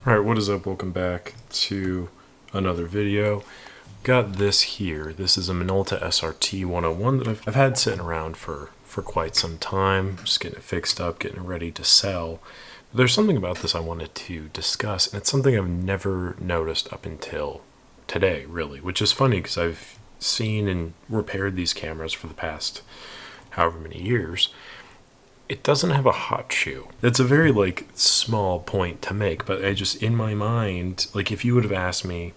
Alright, what is up? Welcome back to another video. Got this here. This is a Minolta SRT 101 that I've had sitting around for quite some time. Just getting it fixed up, getting it ready to sell. But there's something about this I wanted to discuss, and it's something I've never noticed up until today, really. Which is funny because I've seen and repaired these cameras for the past however many years. It doesn't have a hot shoe. It's a very small point to make, but I just, in my mind, if you would have asked me,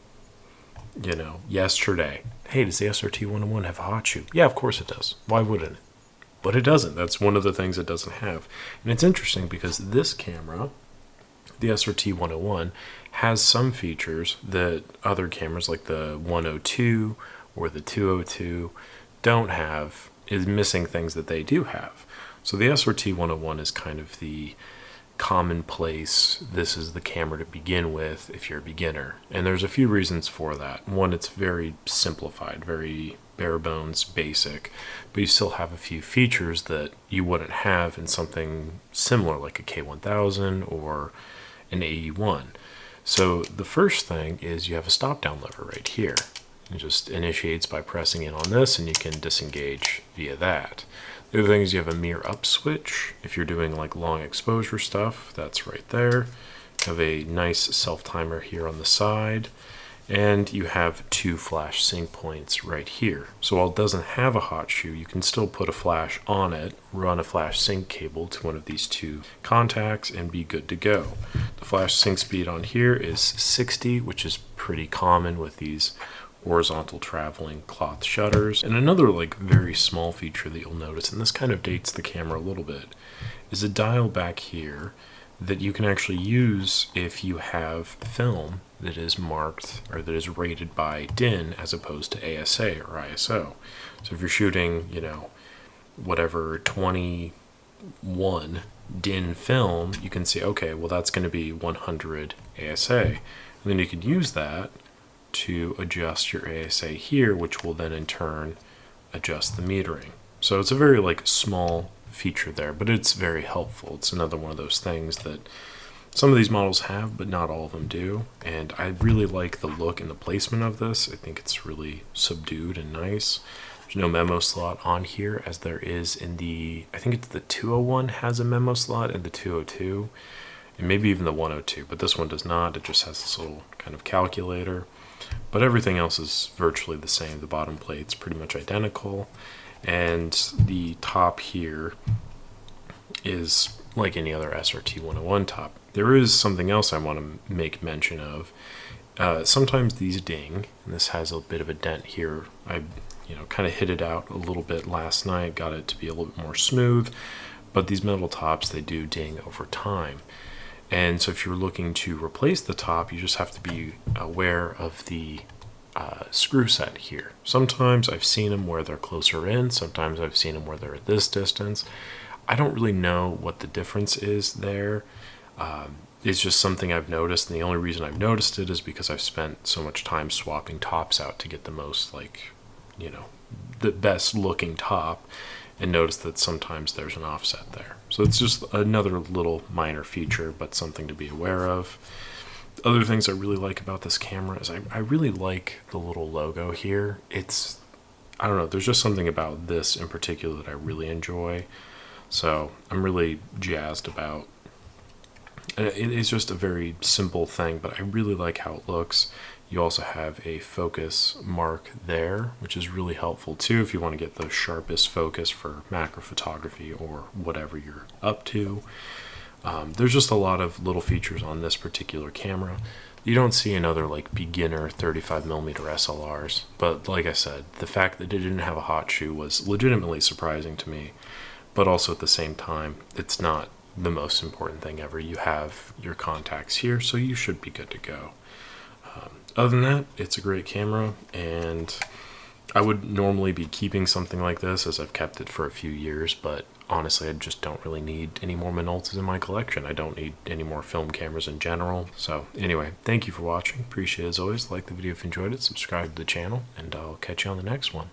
yesterday, hey, does the SRT 101 have a hot shoe? Yeah, of course it does. Why wouldn't it? But it doesn't. That's one of the things it doesn't have. And it's interesting because this camera, the SRT 101, has some features that other cameras like the 102 or the 202 don't have, is missing things that they do have. So the SRT 101 is kind of the commonplace, this is the camera to begin with if you're a beginner. And there's a few reasons for that. One, it's very simplified, very bare bones, basic, but you still have a few features that you wouldn't have in something similar like a K1000 or an AE1. So the first thing is you have a stop down lever right here. It just initiates by pressing in on this, and you can disengage via that. The other thing is you have a mirror up switch. If you're doing long exposure stuff, that's right there. You have a nice self timer here on the side, and you have two flash sync points right here. So while it doesn't have a hot shoe, you can still put a flash on it, run a flash sync cable to one of these two contacts, and be good to go. The flash sync speed on here is 60, which is pretty common with these horizontal traveling cloth shutters. And another very small feature that you'll notice, and this kind of dates the camera a little bit, is a dial back here that you can actually use if you have film that is marked or that is rated by DIN as opposed to ASA or ISO. So if you're shooting, whatever 21 DIN film, you can see, okay, well that's going to be 100 ASA. And then you could use that to adjust your ASA here, which will then in turn adjust the metering. So it's a very small feature there, but it's very helpful. It's another one of those things that some of these models have, but not all of them do. And I really like the look and the placement of this. I think it's really subdued and nice. There's no memo slot on here as there is in the, I think it's the 201 has a memo slot and the 202, and maybe even the 102, but this one does not. It just has this little kind of calculator. But everything else is virtually the same. The bottom plate's pretty much identical. And the top here is like any other SRT 101 top. There is something else I want to make mention of. Sometimes these ding, and this has a bit of a dent here. I kind of hit it out a little bit last night, got it to be a little bit more smooth. But these metal tops, they do ding over time. And so if you're looking to replace the top, you just have to be aware of the screw set here. Sometimes I've seen them where they're closer in. Sometimes I've seen them where they're at this distance. I don't really know what the difference is there. It's just something I've noticed. And the only reason I've noticed it is because I've spent so much time swapping tops out to get the most the best looking top, and notice that sometimes there's an offset there. So it's just another little minor feature, but something to be aware of. Other things I really like about this camera is I really like the little logo here. It's, I don't know, there's just something about this in particular that I really enjoy. So I'm really jazzed about it. It's just a very simple thing, but I really like how it looks. You also have a focus mark there, which is really helpful too if you want to get the sharpest focus for macro photography or whatever you're up to. There's just a lot of little features on this particular camera. You don't see in other beginner 35mm SLRs, but like I said, the fact that it didn't have a hot shoe was legitimately surprising to me, but also at the same time, it's not the most important thing ever. You have your contacts here, so you should be good to go. Other than that, it's a great camera, and I would normally be keeping something like this as I've kept it for a few years, but honestly, I just don't really need any more Minoltas in my collection. I don't need any more film cameras in general. So anyway, thank you for watching. Appreciate it as always. Like the video if you enjoyed it, subscribe to the channel, and I'll catch you on the next one.